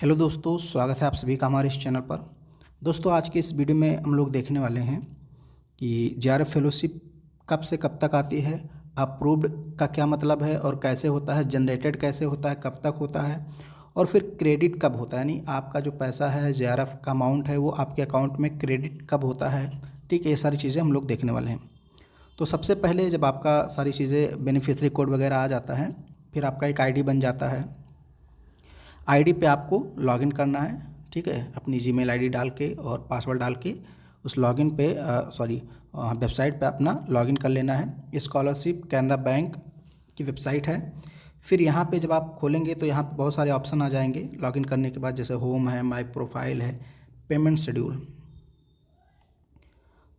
Hello दोस्तों, स्वागत है आप सभी का हमारे इस चैनल पर। दोस्तों, आज के इस वीडियो में हम लोग देखने वाले हैं कि जेआरएफ फेलोशिप कब से कब तक आती है, अप्रूव्ड का क्या मतलब है और कैसे होता है, जनरेटेड कैसे होता है, कब तक होता है और फिर क्रेडिट कब होता है, यानी आपका जो पैसा है जेआरएफ का अमाउंट है वो आपके अकाउंट में क्रेडिट कब होता है। ठीक है, ये सारी चीज़ें हम लोग देखने वाले हैं। तो सबसे पहले जब आपका सारी चीज़ें बेनिफिशियरी कोड वगैरह आ जाता है, फिर आपका एक आईडी बन जाता है। आईडी पे आपको लॉगिन करना है। ठीक है, अपनी जीमेल आईडी डाल के और पासवर्ड डाल के उस लॉगिन पे वेबसाइट पे अपना लॉगिन कर लेना है। स्कॉलरशिप कैनरा बैंक की वेबसाइट है। फिर यहाँ पे जब आप खोलेंगे तो यहाँ पे बहुत सारे ऑप्शन आ जाएंगे लॉगिन करने के बाद, जैसे होम है, माई प्रोफाइल है, पेमेंट शेड्यूल।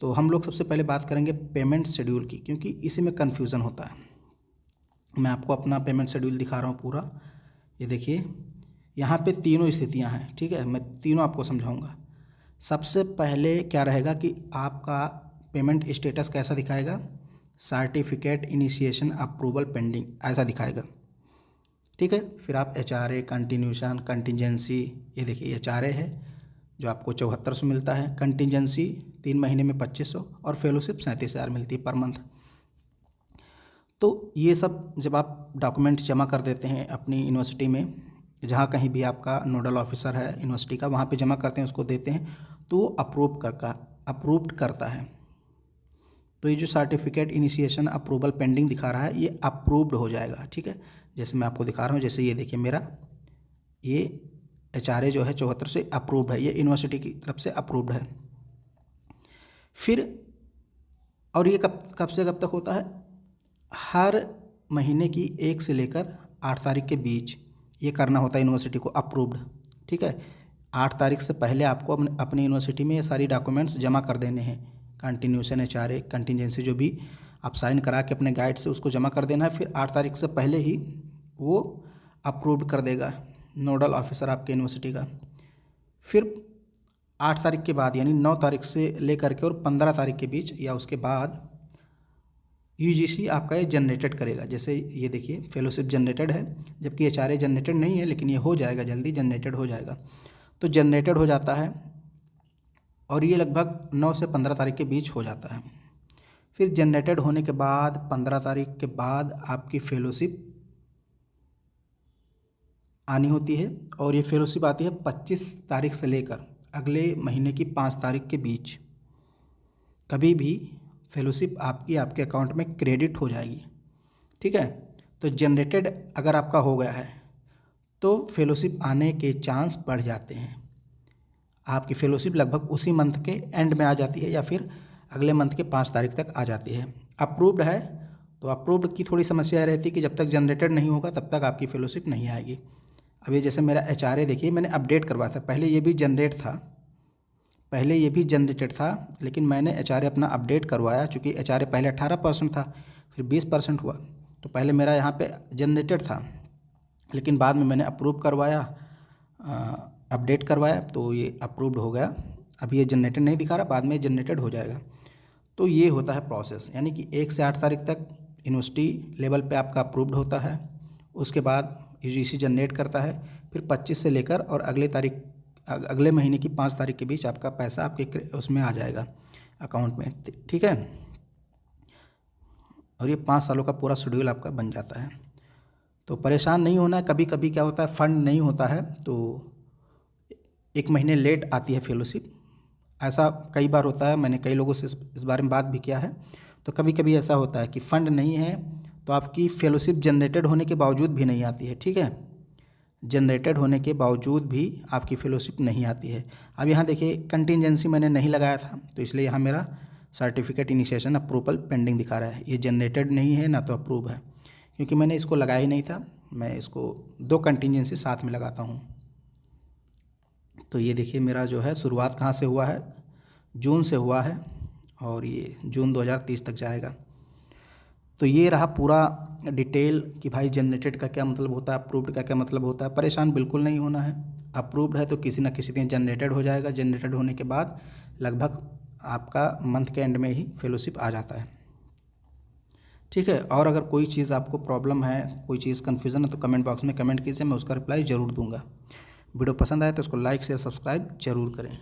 तो हम लोग सबसे पहले बात करेंगे पेमेंट शेड्यूल की, क्योंकि इसी में कन्फ्यूज़न होता है। मैं आपको अपना पेमेंट शेड्यूल दिखा रहा हूँ पूरा। ये देखिए, यहाँ पे तीनों स्थितियाँ हैं। ठीक है, मैं तीनों आपको समझाऊंगा। सबसे पहले क्या रहेगा कि आपका पेमेंट स्टेटस कैसा दिखाएगा, सर्टिफिकेट इनिशिएशन अप्रूवल पेंडिंग ऐसा दिखाएगा। ठीक है, फिर आप एचआरए, कंटिन्यूशन, कंटिजेंसी, ये देखिए एचआरए है जो आपको 7400 मिलता है, कंटिजेंसी 3 महीने में 2500 और फेलोशिप 37,000 मिलती है पर मंथ। तो ये सब जब आप डॉक्यूमेंट जमा कर देते हैं अपनी यूनिवर्सिटी में, जहाँ कहीं भी आपका नोडल ऑफिसर है यूनिवर्सिटी का, वहाँ पे जमा करते हैं, उसको देते हैं तो वो अप्रूव्ड करता है। तो ये जो सर्टिफिकेट इनिशिएशन अप्रूवल पेंडिंग दिखा रहा है ये अप्रूव्ड हो जाएगा। ठीक है, जैसे मैं आपको दिखा रहा हूँ, जैसे ये देखिए मेरा ये एचआरए जो है 74 से अप्रूव्ड है, ये यूनिवर्सिटी की तरफ से अप्रूव्ड है। फिर और ये कब से कब तक होता है, हर महीने की 1 से लेकर 8 तारीख के बीच ये करना होता है यूनिवर्सिटी को अप्रूव्ड। ठीक है, 8 तारीख से पहले आपको अपनी यूनिवर्सिटी में ये सारी डॉक्यूमेंट्स जमा कर देने हैं। कंटिन्यूशन, एचआरए, कंटिजेंसी जो भी आप साइन करा के अपने गाइड से उसको जमा कर देना है। फिर 8 तारीख से पहले ही वो अप्रूव्ड कर देगा नोडल ऑफिसर आपके यूनिवर्सिटी का। फिर 8 तारीख के बाद यानी 9 तारीख से लेकर के और 15 तारीख के बीच या उसके बाद यूजीसी आपका ये जनरेटेड करेगा। जैसे ये देखिए फेलोशिप जनरेटेड है, जबकि एचआरए जनरेटेड नहीं है, लेकिन ये हो जाएगा, जल्दी जनरेटेड हो जाएगा। तो जनरेटेड हो जाता है और ये लगभग 9 से 15 तारीख के बीच हो जाता है। फिर जनरेटेड होने के बाद 15 तारीख के बाद आपकी फेलोशिप आनी होती है, और ये फेलोशिप आती है 25 तारीख से लेकर अगले महीने की 5 तारीख के बीच। कभी भी फेलोशिप आपके अकाउंट में क्रेडिट हो जाएगी। ठीक है, तो जनरेटेड अगर आपका हो गया है तो फेलोशिप आने के चांस बढ़ जाते हैं। आपकी फेलोशिप लगभग उसी मंथ के एंड में आ जाती है या फिर अगले मंथ के 5 तारीख तक आ जाती है। अप्रूव्ड है तो अप्रूव्ड की थोड़ी समस्या रहती है कि जब तक जनरेटेड नहीं होगा तब तक आपकी फेलोशिप नहीं आएगी। अब ये जैसे मेरा एचआरए देखिए, मैंने अपडेट करवाया था, पहले ये भी जनरेटेड था, लेकिन मैंने एचआरए अपना अपडेट करवाया। चूँकि एचआरए पहले 18% था, फिर 20% हुआ, तो पहले मेरा यहाँ पे जनरेटेड था, लेकिन बाद में मैंने अप्रूव करवाया, अपडेट करवाया, तो ये अप्रूव्ड हो गया। अभी ये जनरेटेड नहीं दिखा रहा, बाद में जनरेटेड हो जाएगा। तो ये होता है प्रोसेस, यानी कि 1 से 8 तारीख तक यूनिवर्सिटी लेवल पे आपका अप्रूव्ड होता है। उसके बाद यूजीसी जनरेट करता है, फिर 25 से लेकर और अगले महीने की 5 तारीख के बीच आपका पैसा आपके उसमें आ जाएगा अकाउंट में। ठीक है, और ये 5 सालों का पूरा शेड्यूल आपका बन जाता है। तो परेशान नहीं होना है। कभी कभी क्या होता है, फंड नहीं होता है तो 1 महीने लेट आती है फेलोशिप, ऐसा कई बार होता है। मैंने कई लोगों से इस बारे में बात भी किया है। तो कभी कभी ऐसा होता है कि फ़ंड नहीं है तो आपकी फेलोशिप जनरेटेड होने के बावजूद भी नहीं आती है। ठीक है, जनरेटेड होने के बावजूद भी आपकी फेलोशिप नहीं आती है। अब यहाँ देखिए कंटिजेंसी मैंने नहीं लगाया था, तो इसलिए यहाँ मेरा सर्टिफिकेट इनिशिएशन अप्रूवल पेंडिंग दिखा रहा है। ये जनरेटेड नहीं है ना तो अप्रूव है, क्योंकि मैंने इसको लगाया ही नहीं था। मैं इसको 2 कंटिजेंसी साथ में लगाता हूँ। तो ये देखिए मेरा जो है शुरुआत कहाँ से हुआ है, जून से हुआ है, और ये जून 2030 तक जाएगा। तो ये रहा पूरा डिटेल कि भाई जनरेटेड का क्या मतलब होता है, अप्रूव्ड का क्या मतलब होता है। परेशान बिल्कुल नहीं होना है। अप्रूव्ड है तो किसी न किसी दिन जनरेटेड हो जाएगा। जनरेटेड होने के बाद लगभग आपका मंथ के एंड में ही फेलोशिप आ जाता है। ठीक है, और अगर कोई चीज़ आपको प्रॉब्लम है, कोई चीज़ कन्फ्यूज़न है, तो कमेंट बॉक्स में कमेंट कीजिए, मैं उसका रिप्लाई ज़रूर दूंगा। वीडियो पसंद आए तो उसको लाइक शेयर सब्सक्राइब जरूर करें।